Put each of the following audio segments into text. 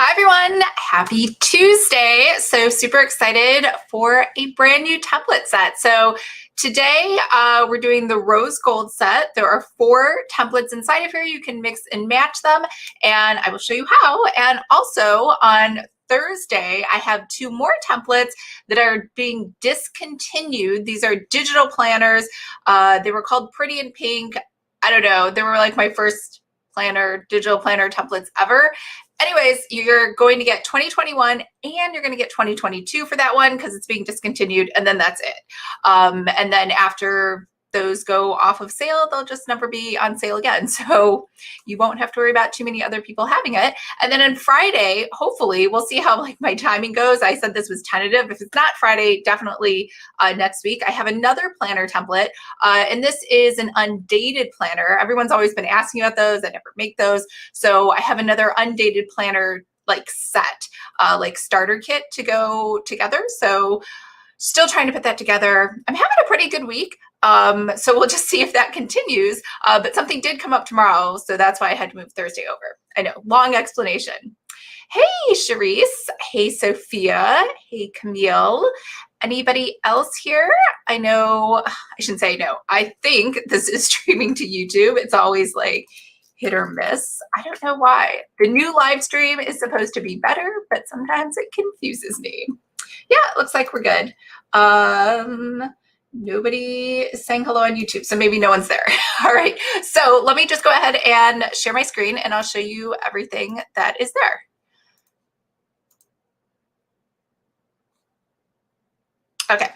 Hi everyone, happy Tuesday. So super excited for a brand new template set. So today we're doing the rose gold set. There are 4 templates inside of here. You can mix and match them and I will show you how. And also on Thursday, I have 2 more templates that are being discontinued. These are digital planners. They were called Pretty in Pink. I don't know, they were like my first digital planner templates ever. Anyways, you're going to get 2021 and you're going to get 2022 for that one because it's being discontinued, and then that's it. And then after those go off of sale, they'll just never be on sale again. So you won't have to worry about too many other people having it. And then on Friday, hopefully, we'll see how my timing goes. I said this was tentative. If it's not Friday, definitely next week. I have another planner template, and this is an undated planner. Everyone's always been asking about those. I never make those. So I have another undated planner set, starter kit to go together. So still trying to put that together. I'm having a pretty good week. So we'll just see if that continues. But something did come up tomorrow, so that's why I had to move Thursday over. I know, long explanation. Hey, Charisse. Hey, Sophia. Hey, Camille. Anybody else here? I know, I shouldn't say no. I think this is streaming to YouTube. It's always hit or miss. I don't know why. The new live stream is supposed to be better, but sometimes it confuses me. Yeah, it looks like we're good. Nobody is saying hello on YouTube, so maybe no one's there. All right, so let me just go ahead and share my screen and I'll show you everything that is there. Okay,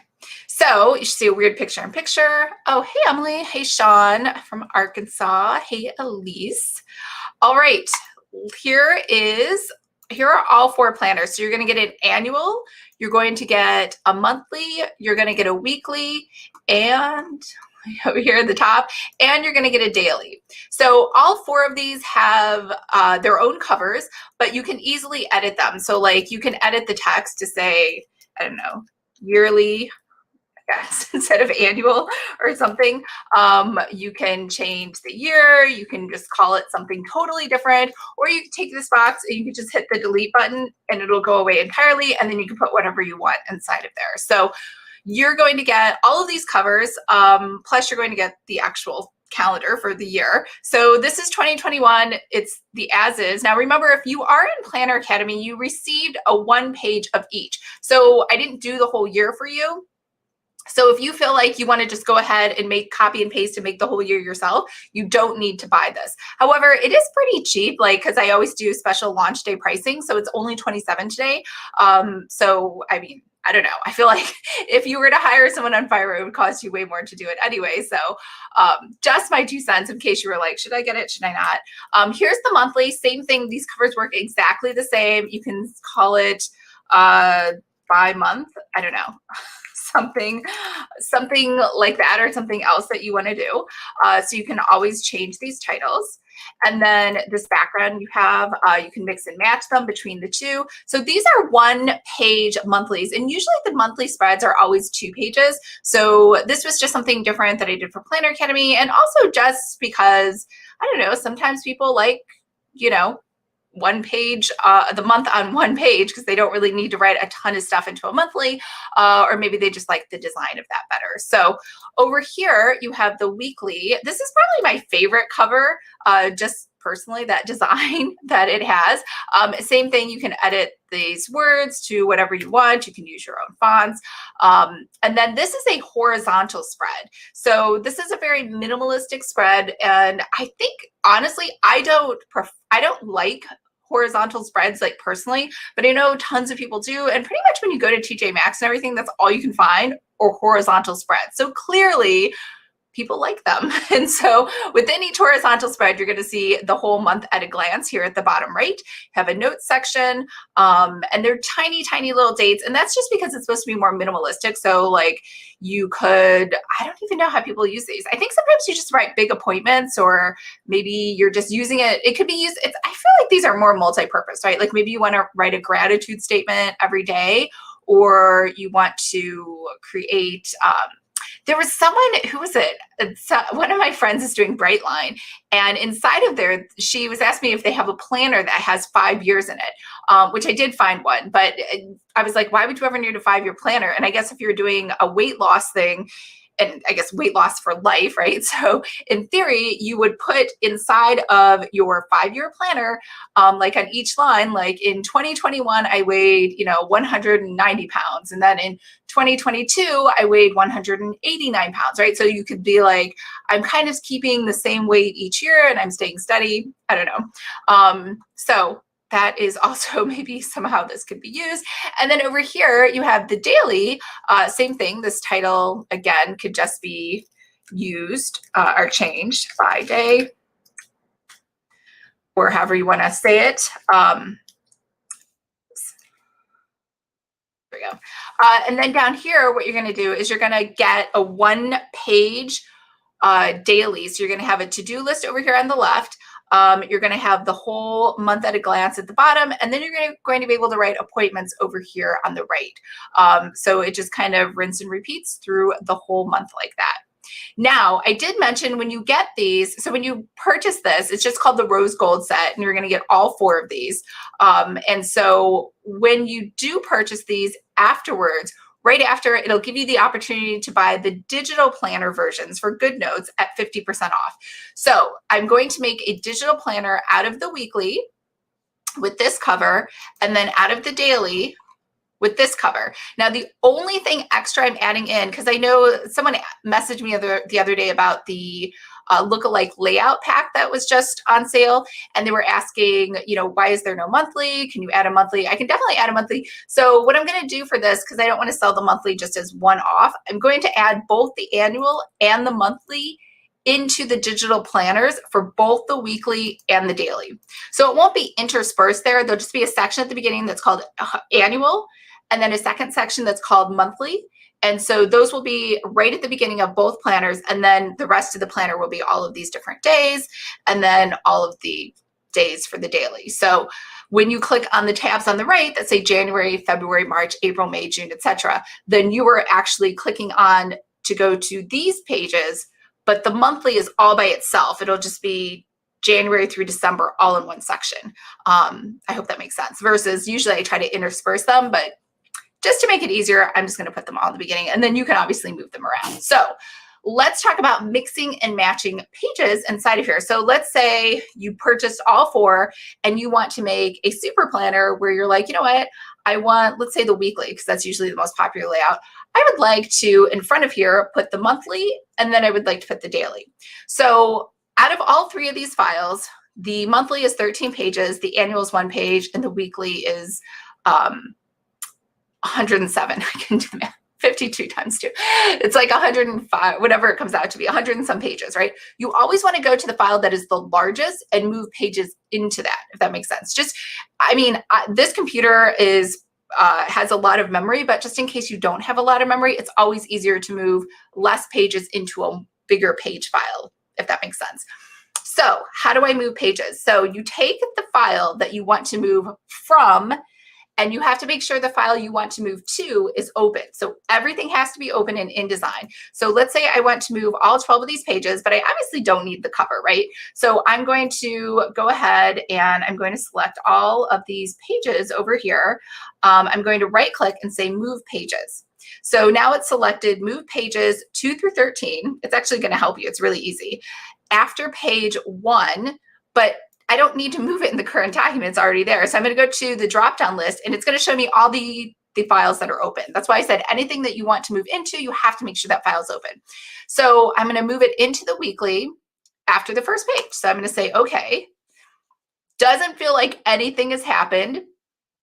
so you should see a weird picture in picture. Oh, hey, Emily. Hey, Sean from Arkansas. Hey, Elise. All right, here are all 4 planners. So you're going to get an annual, you're going to get a monthly, you're going to get a weekly, and over here at the top, and you're going to get a daily. So all 4 of these have their own covers, but you can easily edit them. So you can edit the text to say, I don't know, yearly, I guess, instead of annual or something. You can change the year, you can just call it something totally different, or you can take this box and you can just hit the delete button and it'll go away entirely, and then you can put whatever you want inside of there. So you're going to get all of these covers, plus you're going to get the actual calendar for the year. So this is 2021. It's the as is. Now remember, if you are in Planner Academy, you received a 1 page of each. So I didn't do the whole year for you. So if you feel like you want to just go ahead and copy and paste and make the whole year yourself, you don't need to buy this. However, it is pretty cheap, because I always do special launch day pricing. So it's only $27 today. So I mean, I don't know. I feel like if you were to hire someone on Fiverr, it would cost you way more to do it anyway. So just my 2 cents in case you were like, should I get it? Should I not? Here's the monthly. Same thing. These covers work exactly the same. You can call it by month. I don't know. something like that, or something else that you want to do. So you can always change these titles. And then this background you have, you can mix and match them between the 2. So these are 1-page monthlies, and usually the monthly spreads are always 2 pages. So this was just something different that I did for Planner Academy, and also just because, I don't know, sometimes people like, 1 page, the month on 1 page, because they don't really need to write a ton of stuff into a monthly, or maybe they just like the design of that better. So over here, you have the weekly. This is probably my favorite cover, just personally, that design that it has. Same thing, you can edit these words to whatever you want. You can use your own fonts. And then this is a horizontal spread. So this is a very minimalistic spread. And I think, honestly, I don't like horizontal spreads personally, but I know tons of people do. And pretty much when you go to TJ Maxx and everything, that's all you can find, or horizontal spreads. So clearly people like them. And so within each horizontal spread, you're going to see the whole month at a glance here at the bottom right. You have a notes section, and they're tiny, tiny little dates. And that's just because it's supposed to be more minimalistic. So you could, I don't even know how people use these. I think sometimes you just write big appointments, or maybe you're just using it. It could be used, I feel like these are more multi-purpose, right? Maybe you want to write a gratitude statement every day, or you want to create, There was someone, who was it? One of my friends is doing Brightline, and inside of there, she was asking me if they have a planner that has 5 years in it, which I did find one, but I was like, why would you ever need a 5-year planner? And I guess if you're doing a weight loss thing, and I guess weight loss for life, right? So in theory, you would put inside of your 5-year planner, like on each line, like in 2021, I weighed, 190 pounds. And then in 2022, I weighed 189 pounds, right? So you could be like, I'm kind of keeping the same weight each year and I'm staying steady. I don't know. So that is also maybe somehow this could be used. And then over here, you have the daily, same thing. This title, again, could just be used or changed by day, or however you want to say it. There we go. And then down here, what you're going to do is you're going to get a 1-page daily. So you're going to have a to-do list over here on the left. You're going to have the whole month at a glance at the bottom, and then you're going to be able to write appointments over here on the right. So it just kind of rinse and repeats through the whole month like that. Now, I did mention when you get these, so when you purchase this, it's just called the Rose Gold set, and you're going to get all 4 of these. And so when you do purchase these afterwards, right after, it'll give you the opportunity to buy the digital planner versions for GoodNotes at 50% off. So I'm going to make a digital planner out of the weekly with this cover, and then out of the daily with this cover. Now, the only thing extra I'm adding in, because I know someone messaged me the other day about the lookalike layout pack that was just on sale, and they were asking, why is there no monthly? Can you add a monthly? I can definitely add a monthly. So what I'm going to do for this, because I don't want to sell the monthly just as one off, I'm going to add both the annual and the monthly into the digital planners for both the weekly and the daily. So it won't be interspersed there. There'll just be a section at the beginning that's called annual, and then a second section that's called monthly. And so those will be right at the beginning of both planners. And then the rest of the planner will be all of these different days, and then all of the days for the daily. So when you click on the tabs on the right that say January, February, March, April, May, June, etc., then you are actually clicking on to go to these pages, but the monthly is all by itself. It'll just be January through December all in one section. I hope that makes sense. Versus usually I try to intersperse them, but just to make it easier, I'm just going to put them all in the beginning, and then you can obviously move them around. So let's talk about mixing and matching pages inside of here. So let's say you purchased all 4 and you want to make a super planner where you're like, you know what, I want, let's say the weekly, because that's usually the most popular layout. I would like to, in front of here, put the monthly, and then I would like to put the daily. So out of all 3 of these files, the monthly is 13 pages, the annual is 1 page, and the weekly is 107. I can do math. 52 times 2. It's like 105, whatever it comes out to be, 100 and some pages, right? You always want to go to the file that is the largest and move pages into that, if that makes sense. Just, I mean, this computer is has a lot of memory, but just in case you don't have a lot of memory, it's always easier to move less pages into a bigger page file, if that makes sense. So how do I move pages? So you take the file that you want to move from, and you have to make sure the file you want to move to is open. So everything has to be open in InDesign. So let's say I want to move all 12 of these pages, but I obviously don't need the cover, right? So I'm going to go ahead and I'm going to select all of these pages over here. I'm going to right click and say move pages. So now it's selected move pages 2 through 13. It's actually going to help you. It's really easy. After page 1, but I don't need to move it in the current document. It's already there. So I'm going to go to the drop-down list, and it's going to show me all the files that are open. That's why I said anything that you want to move into, you have to make sure that file is open. So I'm going to move it into the weekly after the first page. So I'm going to say, okay. Doesn't feel like anything has happened,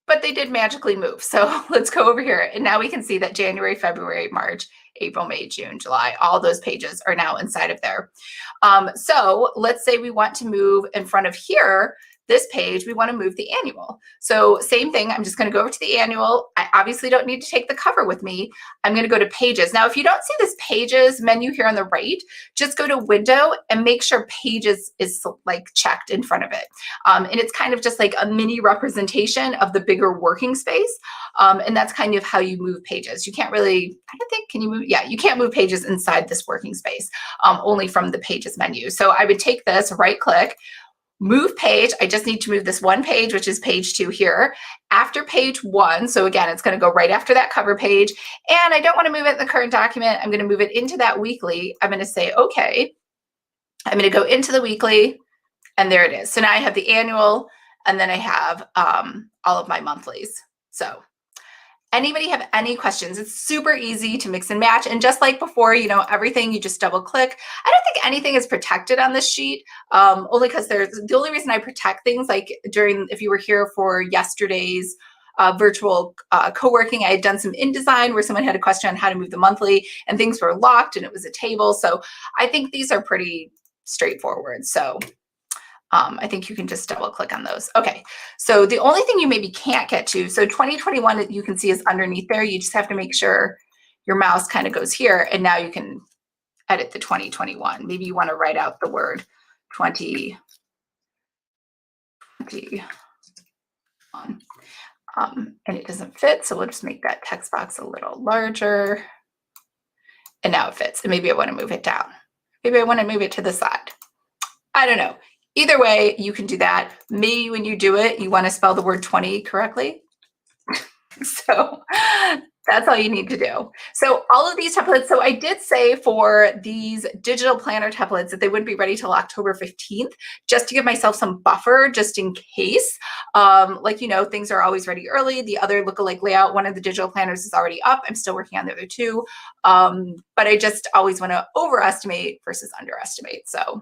but they did magically move. So let's go over here. And now we can see that January, February, March, April, May, June, July, all those pages are now inside of there. So let's say we want to move in front of here this page, we want to move the annual. So same thing, I'm just going to go over to the annual. I obviously don't need to take the cover with me. I'm going to go to pages. Now, if you don't see this pages menu here on the right, just go to window and make sure pages is like checked in front of it. And it's kind of just like a mini representation of the bigger working space. And that's kind of how you move pages. You can't really, I don't think, can you move? Yeah, you can't move pages inside this working space, only from the pages menu. So I would take this, right click, move page. I just need to move this one page, which is page 2 here. After page 1, so again, it's going to go right after that cover page. And I don't want to move it in the current document. I'm going to move it into that weekly. I'm going to say, okay. I'm going to go into the weekly, and there it is. So now I have the annual, and then I have all of my monthlies. So anybody have any questions? It's super easy to mix and match. And just like before, you know, everything you just double click. I don't think anything is protected on this sheet, only because the only reason I protect things, like if you were here for yesterday's virtual co-working, I had done some InDesign where someone had a question on how to move the monthly and things were locked and it was a table. So I think these are pretty straightforward. So I think you can just double click on those. Okay, so the only thing you maybe can't get to, so 2021 you can see is underneath there. You just have to make sure your mouse kind of goes here, and now you can edit the 2021. Maybe you want to write out the word 2021. And it doesn't fit, so we'll just make that text box a little larger. And now it fits, and maybe I want to move it down. Maybe I want to move it to the side. I don't know. Either way, you can do that. Maybe when you do it, you want to spell the word 20 correctly. So that's all you need to do. So all of these templates, so I did say for these digital planner templates that they wouldn't be ready till October 15th, just to give myself some buffer, just in case. Like, you know, things are always ready early. The other lookalike layout, one of the digital planners is already up. I'm still working on the other two. But I just always want to overestimate versus underestimate. So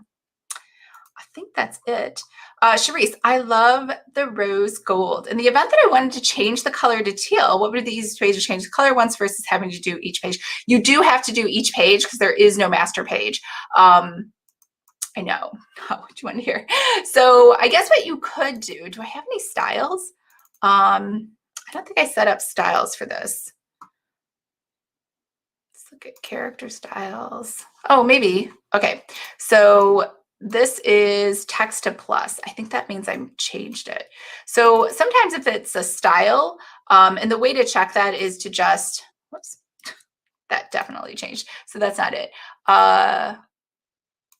I think that's it. Charisse, I love the rose gold. In the event that I wanted to change the color to teal, what would be the easiest way to change the color once versus having to do each page? You do have to do each page because there is no master page. I know. Oh, what do you want to hear? So I guess what you could do I have any styles? I don't think I set up styles for this. Let's look at character styles. Oh, maybe. Okay. So this is text to plus. I think that means I changed it. So sometimes if it's a style, and the way to check that is to just, whoops, that definitely changed. So that's not it.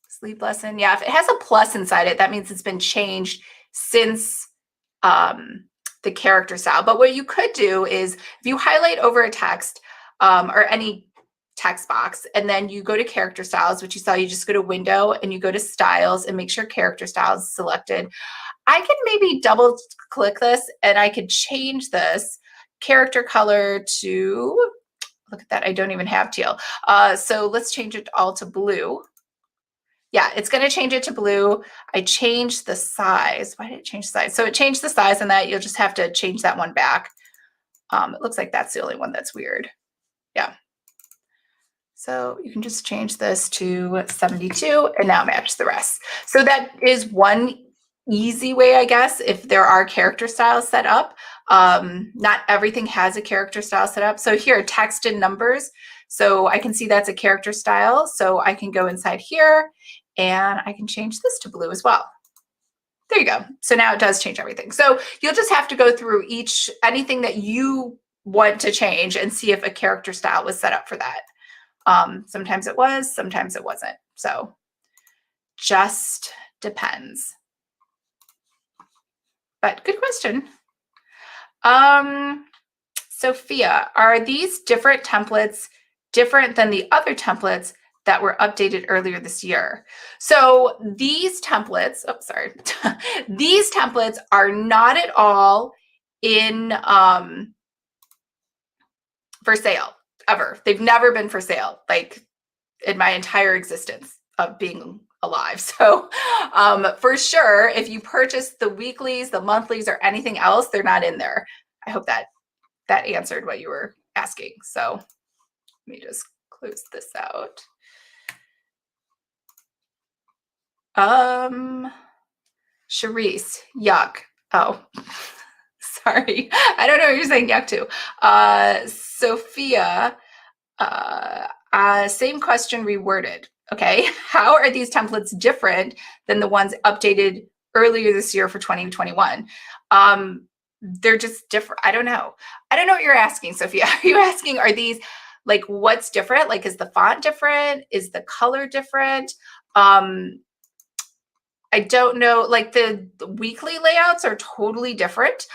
Sleep lesson. Yeah, if it has a plus inside it, that means it's been changed since the character style. But what you could do is if you highlight over a text or any text box, and then you go to character styles, which you saw, you just go to window and you go to styles and make sure character styles is selected. I can maybe double click this and I could change this character color to, look at that, I don't even have teal. So let's change it all to blue. Yeah, it's going to change it to blue. I changed the size. Why did it change the size? So it changed the size on that. You'll just have to change that one back. It looks like that's the only one that's weird. Yeah. So you can just change this to 72 and now match the rest. So that is one easy way, I guess, if there are character styles set up. Not everything has a character style set up. So here, text and numbers. So I can see that's a character style. So I can go inside here and I can change this to blue as well. There you go. So now it does change everything. So you'll just have to go through anything that you want to change and see if a character style was set up for that. Sometimes it was, sometimes it wasn't. So just depends. But good question. Sophia, are these different templates different than the other templates that were updated earlier this year? So these templates, oh, sorry. These templates are not at all in for sale. Ever. They've never been for sale, like in my entire existence of being alive. So for sure, if you purchase the weeklies, the monthlies, or anything else, they're not in there. I hope that answered what you were asking. So let me just close this out. Charisse, yuck. Oh, sorry. I don't know what you're saying yuck to. Sophia, same question reworded. Okay. How are these templates different than the ones updated earlier this year for 2021? They're just different. I don't know. I don't know what you're asking, Sophia. Are you asking, are these like what's different? Like, is the font different? Is the color different? I don't know, like the weekly layouts are totally different.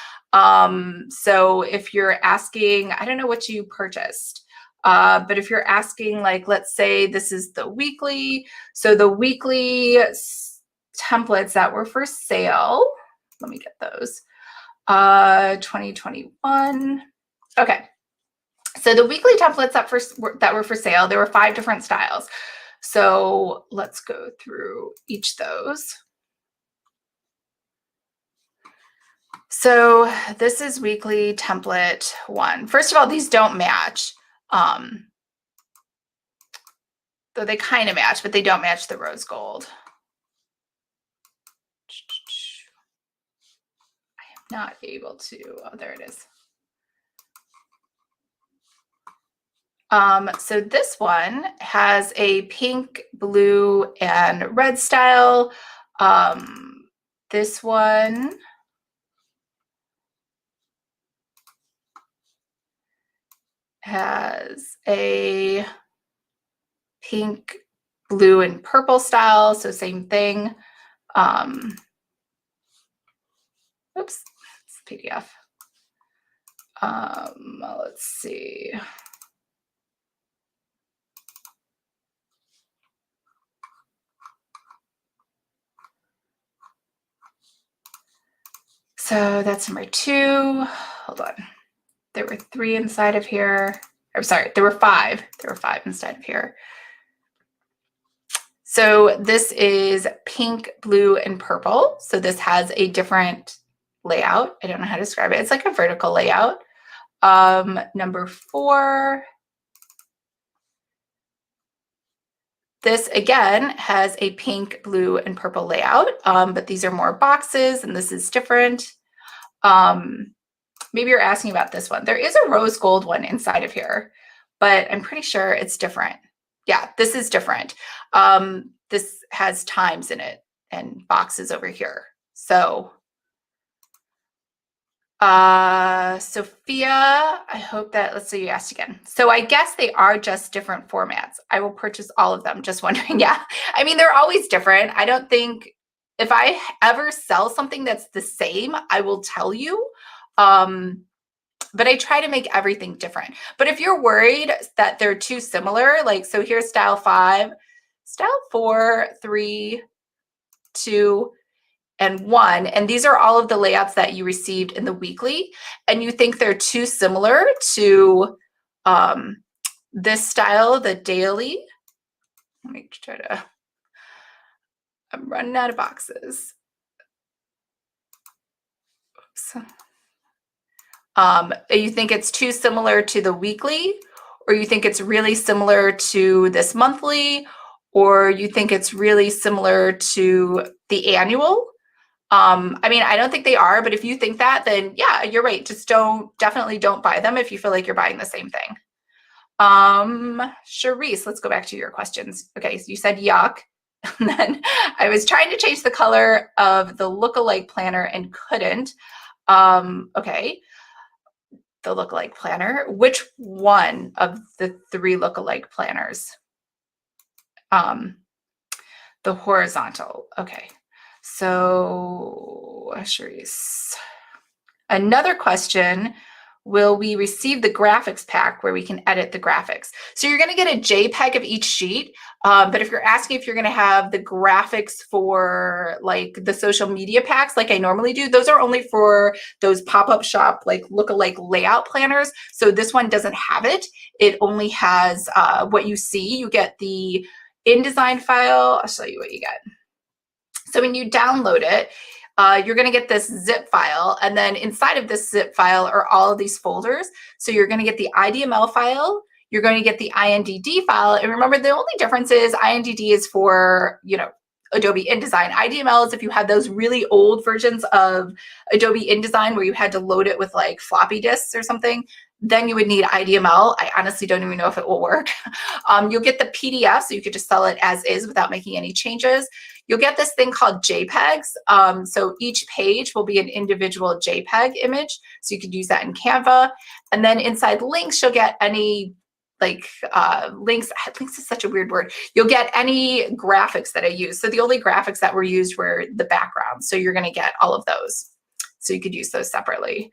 So if you're asking, I don't know what you purchased, but if you're asking, like, let's say this is the weekly. So the weekly templates that were for sale, let me get those, 2021. Okay. So the weekly templates that were for sale, there were 5 different styles. So let's go through each of those. So this is weekly template 1. First of all, these don't match. Though they kind of match, but they don't match the rose gold. I am not able to, oh, there it is. So this one has a pink, blue, and red style. This one has a pink, blue, and purple style, so same thing. Oops, it's PDF. Let's see. So that's number 2. Hold on. There were 3 inside of here. I'm sorry, there were 5. There were 5 inside of here. So this is pink, blue, and purple. So this has a different layout. I don't know how to describe it. It's like a vertical layout. Number 4. This again has a pink, blue, and purple layout, but these are more boxes and this is different. Maybe you're asking about this one. There is a rose gold one inside of here, but I'm pretty sure it's different. Yeah, this is different. This has times in it and boxes over here. So Sophia, I hope that, let's see, you asked again. So I guess they are just different formats. I will purchase all of them, just wondering. Yeah, I mean, they're always different. I don't think, if I ever sell something that's the same, I will tell you. But I try to make everything different. But if you're worried that they're too similar, like, so here's style 5, style 4, 3, 2, and 1, and these are all of the layouts that you received in the weekly, and you think they're too similar to this style, the daily. Let me try to, I'm running out of boxes. Oops. You think it's too similar to the weekly, or you think it's really similar to this monthly, or you think it's really similar to the annual? I mean, I don't think they are, but if you think that, then yeah, you're right. Just definitely don't buy them if you feel like you're buying the same thing. Charisse, let's go back to your questions. Okay, so you said yuck. And then I was trying to change the color of the lookalike planner and couldn't. Okay, the lookalike planner. Which one of the 3 lookalike planners? The horizontal. Okay. So, Charisse, another question, will we receive the graphics pack where we can edit the graphics? So you're going to get a JPEG of each sheet, but if you're asking if you're going to have the graphics for like the social media packs like I normally do, those are only for those pop-up shop like lookalike layout planners. So this one doesn't have it. It only has what you see. You get the Indesign file. I'll show you what you get. So when you download it, you're going to get this zip file, and then inside of this zip file are all of these folders. So you're going to get the IDML file, you're going to get the INDD file, and remember the only difference is INDD is for, you know, Adobe InDesign. IDML is if you had those really old versions of Adobe InDesign where you had to load it with like floppy disks or something, then you would need IDML. I honestly don't even know if it will work. You'll get the PDF, so you could just sell it as is without making any changes. You'll get this thing called JPEGs. So each page will be an individual JPEG image. So you could use that in Canva. And then inside links, you'll get any like links is such a weird word. You'll get any graphics that I use. So the only graphics that were used were the background. So you're going to get all of those. So you could use those separately.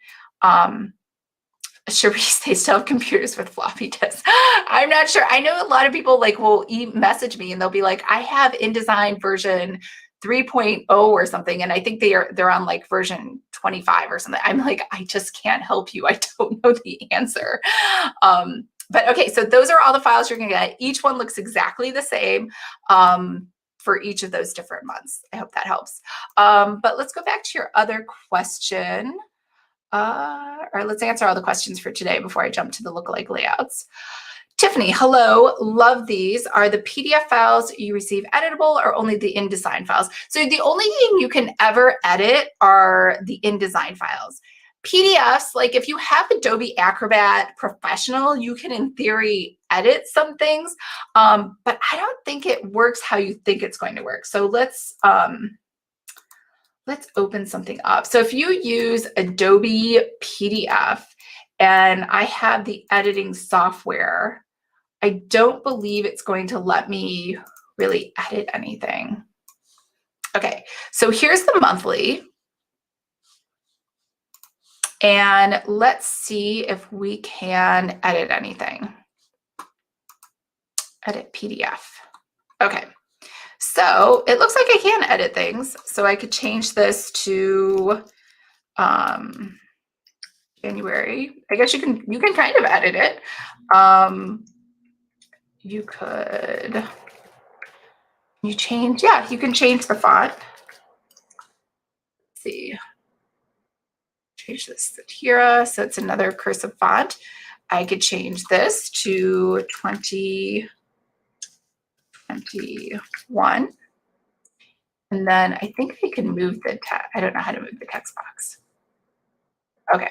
Charisse, they still have computers with floppy disks. I'm not sure. I know a lot of people like will message me and they'll be like, I have InDesign version 3.0 or something. And I think they're on like version 25 or something. I'm like, I just can't help you. I don't know the answer. But okay, so those are all the files you're gonna get. Each one looks exactly the same for each of those different months. I hope that helps. But let's go back to your other question. Or let's answer all the questions for today before I jump to the lookalike layouts. Tiffany, hello, love these. Are the PDF files you receive editable or only the InDesign files? So the only thing you can ever edit are the InDesign files. PDFs, like if you have Adobe Acrobat Professional, you can in theory edit some things, but I don't think it works how you think it's going to work. So let's open something up. So if you use Adobe PDF and I have the editing software, I don't believe it's going to let me really edit anything. Okay, so here's the monthly. And let's see if we can edit anything. Edit PDF. Okay. So it looks like I can edit things. So I could change this to January. I guess you can kind of edit it. You can change the font. Let's see. Change this to Tira, so it's another cursive font. I could change this to 2021. And then I think I can move the text. I don't know how to move the text box. Okay.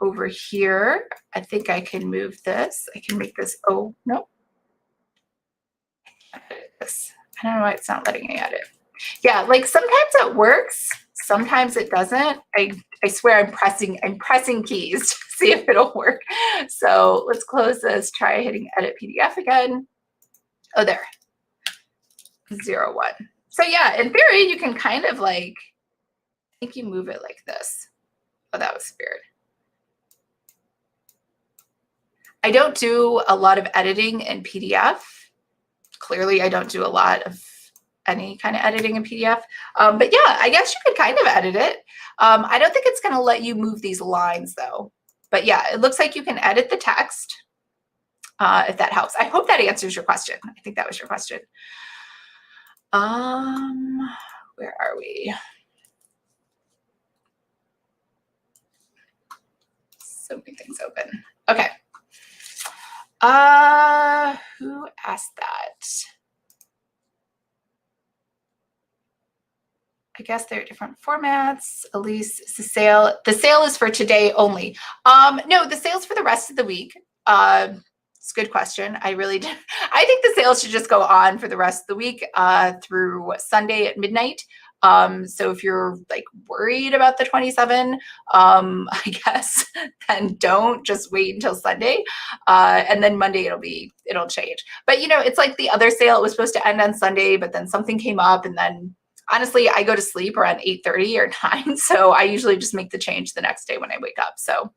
Over here, I think I can move this. I can make this, oh, no. Edit this. I don't know why it's not letting me edit. Yeah, like sometimes it works, sometimes it doesn't. I swear I'm pressing keys to see if it'll work. So let's close this, try hitting edit PDF again. Oh, there. 01. So yeah, in theory, you can kind of like, I think you move it like this. Oh, that was weird. I don't do a lot of editing in PDF. Clearly, I don't do a lot of any kind of editing in PDF. But yeah, I guess you could kind of edit it. I don't think it's going to let you move these lines though. But yeah, it looks like you can edit the text if that helps. I hope that answers your question. I think that was your question. Where are we? So many things open. Okay. Who asked that? I guess there are different formats. Elise, the sale is for today only. No, the sale's for the rest of the week. It's a good question. I think the sales should just go on for the rest of the week through Sunday at midnight. So if you're like worried about the 27, I guess, then don't just wait until Sunday. And then Monday it'll change. But you know, it's like the other sale, it was supposed to end on Sunday, but then something came up, and then honestly, I go to sleep around 8:30 or 9. So I usually just make the change the next day when I wake up. So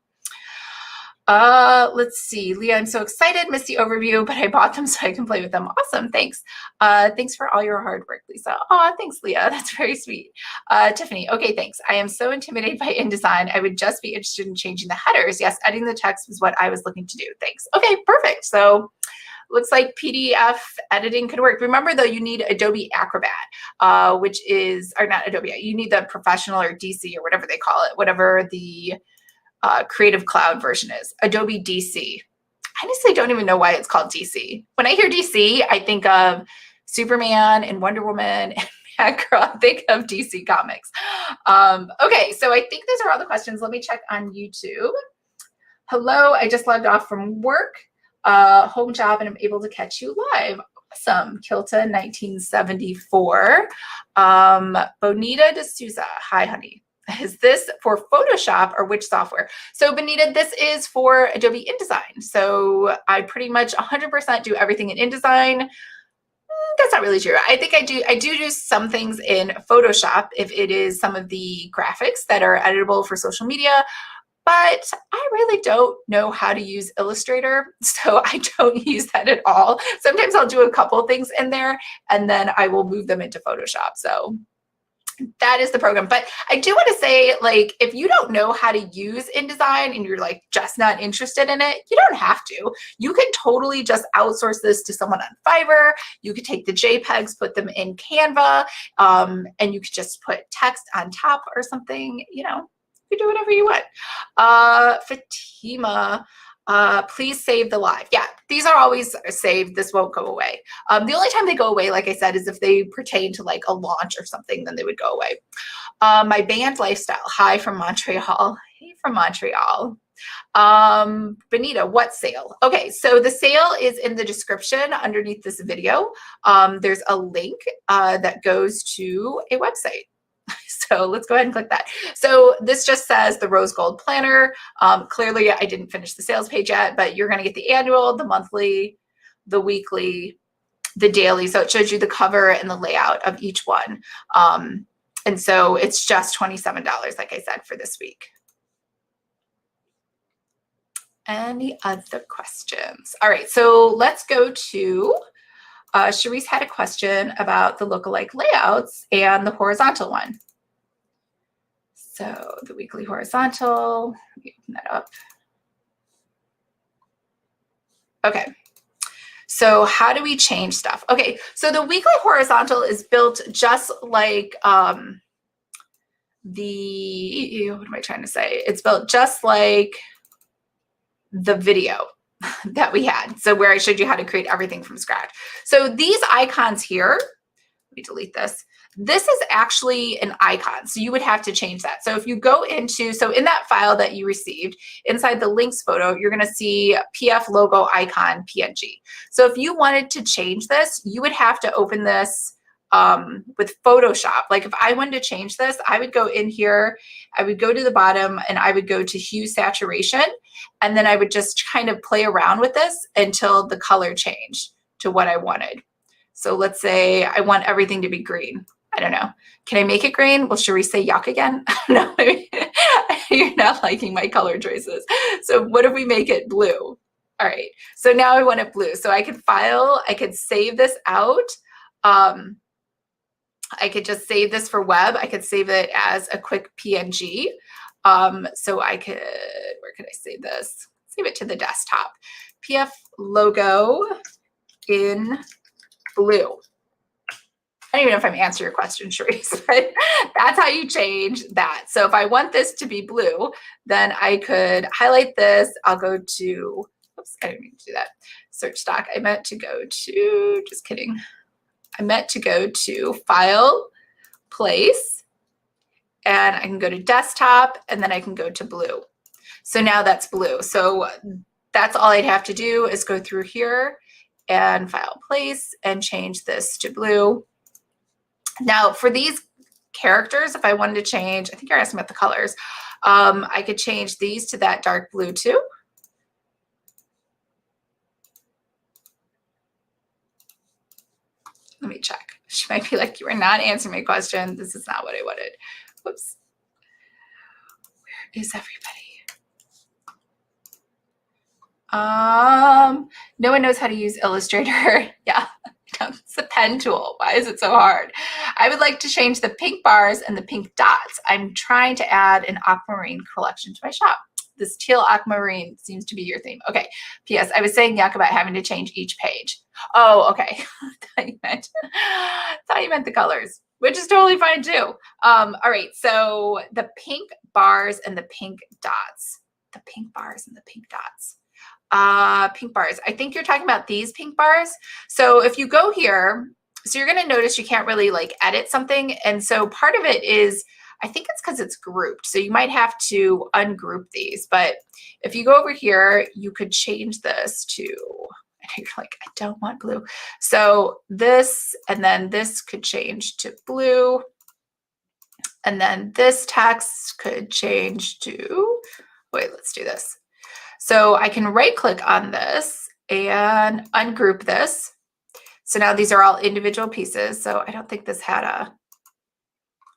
let's see. Leah, I'm so excited. Missed the overview, but I bought them so I can play with them. Awesome. Thanks. Thanks for all your hard work, Lisa. Oh, thanks, Leah. That's very sweet. Tiffany. Okay, thanks. I am so intimidated by InDesign. I would just be interested in changing the headers. Yes, editing the text was what I was looking to do. Thanks. Okay, perfect. So looks like PDF editing could work. Remember though, you need Adobe Acrobat, which is, or not Adobe, you need the professional or DC or whatever they call it, whatever the Creative Cloud version is, Adobe DC. I honestly don't even know why it's called DC. When I hear DC, I think of Superman and Wonder Woman and Batgirl. Think of DC Comics. Okay, so I think those are all the questions. Let me check on YouTube. Hello, I just logged off from work, home job, and I'm able to catch you live. Awesome. Kilta 1974. Bonita D'Souza. Hi, honey. Is this for Photoshop or which software? So Bonita, this is for Adobe InDesign. So I pretty much 100% do everything in InDesign. That's not really true. I think I do some things in Photoshop if it is some of the graphics that are editable for social media. But I really don't know how to use Illustrator, so I don't use that at all. Sometimes I'll do a couple things in there, and then I will move them into Photoshop. So that is the program. But I do want to say, like, if you don't know how to use InDesign and you're like just not interested in it, you don't have to. You can totally just outsource this to someone on Fiverr. You could take the JPEGs, put them in Canva, and you could just put text on top or something, you know. You do whatever you want. Fatima, please save the live. Yeah, these are always saved. This won't go away. The only time they go away, like I said, is if they pertain to like a launch or something, then they would go away. My band lifestyle. Hi from Montreal. Hey from Montreal. Benita, what sale? Okay, so the sale is in the description underneath this video. There's a link that goes to a website. So let's go ahead and click that. So this just says the Rose Gold Planner. Clearly, I didn't finish the sales page yet, but you're going to get the annual, the monthly, the weekly, the daily. So it shows you the cover and the layout of each one. And so it's just $27, like I said, for this week. Any other questions? All right, so let's go to Sharice had a question about the lookalike layouts and the horizontal one. So the weekly horizontal, let me open that up. Okay, so how do we change stuff? Okay, so the weekly horizontal is built just like what am I trying to say? It's built just like the video that we had. So where I showed you how to create everything from scratch. So these icons here, let me delete this. This is actually an icon, so you would have to change that. So if you go into, so in that file that you received, inside the links photo, you're gonna see PF logo icon PNG. So if you wanted to change this, you would have to open this with Photoshop. Like if I wanted to change this, I would go in here, I would go to the bottom and I would go to hue saturation, and then I would just kind of play around with this until the color changed to what I wanted. So let's say I want everything to be green. I don't know. Can I make it green? Will Cherise say yuck again? No, you're not liking my color choices. So what if we make it blue? All right, so now I want it blue. So I could file, I could save this out. I could just save this for web. I could save it as a quick PNG. So I could, where could I save this? Save it to the desktop. PF logo in blue. I don't even know if I'm answering your question, Sharice, but that's how you change that. So if I want this to be blue, then I could highlight this. I'll go to, oops, I didn't mean to do that. Search stock. I meant to go to, just kidding. I meant to go to File, Place, and I can go to Desktop, and then I can go to Blue. So now that's blue. So that's all I'd have to do is go through here and File, Place, and change this to blue. Now for these characters, if I wanted to change, I think you're asking about the colors, I could change these to that dark blue too. Let me check. She might be like, you are not answering my question. This is not what I wanted. Whoops. Where is everybody? No one knows how to use Illustrator. Yeah, it's a pen tool. Why is it so hard? I would like to change the pink bars and the pink dots. I'm trying to add an aquamarine collection to my shop. This teal aquamarine seems to be your theme. Okay. P.S. I was saying yuck about having to change each page. Oh, okay. thought you meant the colors, which is totally fine too. All right. So the pink bars and the pink dots. The pink bars and the pink dots. Pink bars. I think you're talking about these pink bars. So if you go here So you're going to notice you can't really like edit something. And so part of it is, I think it's because it's grouped. So you might have to ungroup these. But if you go over here, you could change this to, and you're like, I don't want blue. So this, and then this could change to blue. And then this text could change to, wait, let's do this. So I can right click on this and ungroup this. So now these are all individual pieces. So I don't think this had a,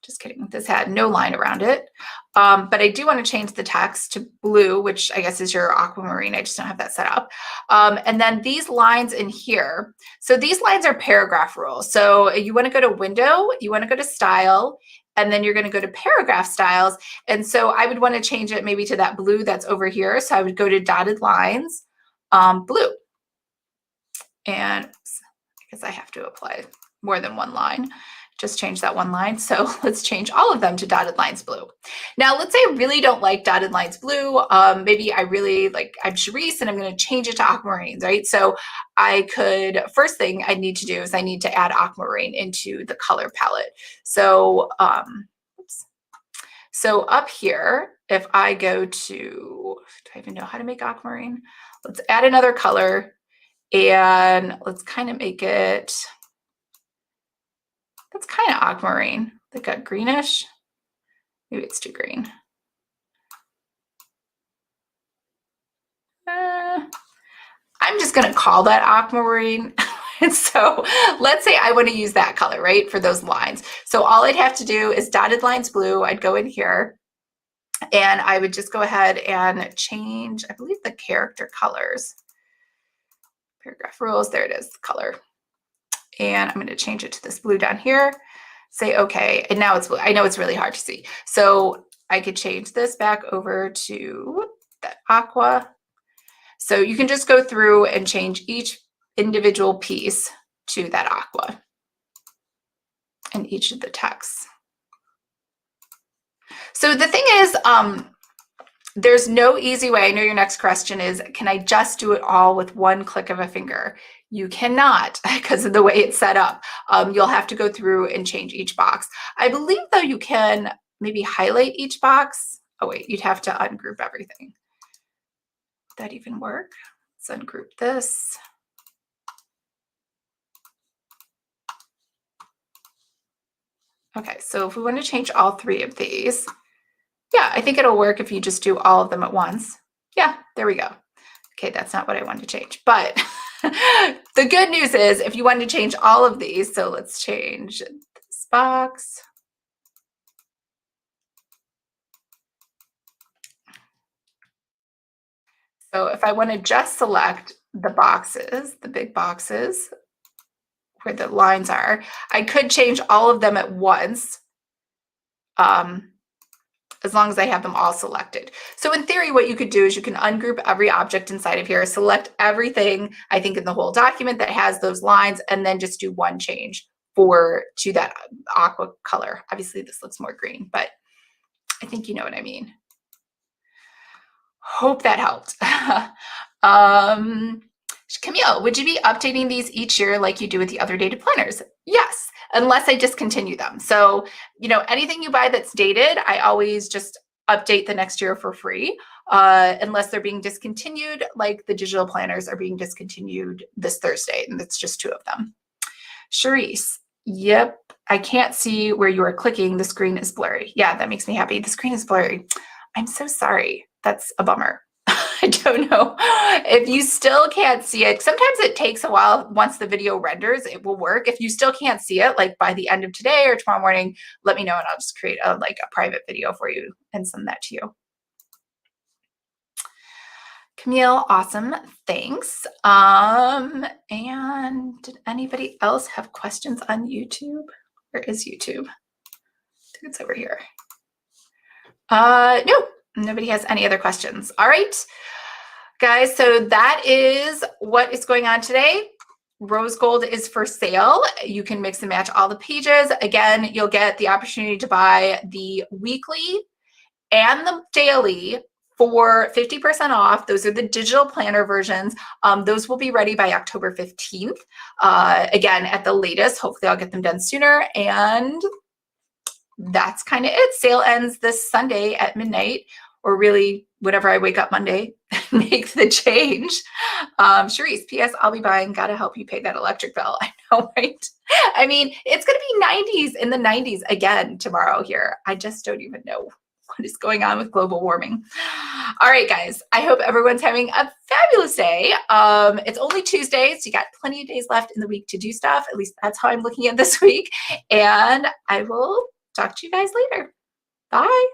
just kidding, this had no line around it. But I do want to change the text to blue, which I guess is your aquamarine. I just don't have that set up. And then these lines in here. So these lines are paragraph rules. So you want to go to window, you want to go to style, and then you're going to go to paragraph styles. And so I would want to change it maybe to that blue that's over here. So I would go to dotted lines, blue. And I guess I have to apply more than one line. Just change that one line. So let's change all of them to dotted lines blue. Now, let's say I really don't like dotted lines blue. Maybe I really like, I'm Charisse and I'm going to change it to aquamarines, right? So I could, first thing I need to do is I need to add aquamarine into the color palette. So, so up here, if I go to, do I even know how to make aquamarine? Let's add another color and let's kind of make it, that's kind of aquamarine, like a greenish. Maybe it's too green. I'm just going to call that aquamarine. And so let's say I want to use that color, right, for those lines. So all I'd have to do is dotted lines blue. I'd go in here and I would just go ahead and change, I believe, the character colors. Paragraph rules, there it is, color. And I'm going to change it to this blue down here, say okay, and now it's blue. I know it's really hard to see. So I could change this back over to that aqua. So you can just go through and change each individual piece to that aqua and each of the texts. So the thing is, there's no easy way. I know your next question is, can I just do it all with one click of a finger? You cannot because of the way it's set up. You'll have to go through and change each box. I believe though you can maybe highlight each box. Oh wait, you'd have to ungroup everything. Would that even work? Let's ungroup this. Okay, so if we want to change all three of these, yeah, I think it'll work if you just do all of them at once. Yeah, there we go. Okay, that's not what I wanted to change, but the good news is if you want to change all of these, so let's change this box. So if I want to just select the boxes, the big boxes where the lines are, I could change all of them at once. As long as I have them all selected. So in theory, what you could do is you can ungroup every object inside of here, select everything, I think in the whole document that has those lines, and then just do one change to that aqua color. Obviously this looks more green, but I think you know what I mean. Hope that helped. Camille, would you be updating these each year like you do with the other dated planners? Yes, unless I discontinue them. So, you know, anything you buy that's dated, I always just update the next year for free, unless they're being discontinued, like the digital planners are being discontinued this Thursday, and it's just 2 of them. Charisse, yep, I can't see where you are clicking. The screen is blurry. Yeah, that makes me happy. The screen is blurry. I'm so sorry. That's a bummer. I don't know if you still can't see it. Sometimes it takes a while. Once the video renders, it will work. If you still can't see it, like by the end of today or tomorrow morning, let me know and I'll just create a private video for you and send that to you. Camille, awesome. Thanks. And did anybody else have questions on YouTube? Where is YouTube? I think it's over here. No, nobody has any other questions. All right, guys, so that is what is going on today. Rose gold is for sale. You can mix and match all the pages. Again, you'll get the opportunity to buy the weekly and the daily for 50% off. Those are the digital planner versions. Those will be ready by October 15th. Again, at the latest, hopefully I'll get them done sooner. And that's kind of it. Sale ends this Sunday at midnight, or really whenever I wake up Monday and make the change. Charisse, P.S. I'll be buying. Gotta help you pay that electric bill. I know, right? I mean, it's going to be 90s in the 90s again tomorrow here. I just don't even know what is going on with global warming. All right, guys, I hope everyone's having a fabulous day. It's only Tuesday, so you got plenty of days left in the week to do stuff. At least that's how I'm looking at this week. And I will talk to you guys later. Bye.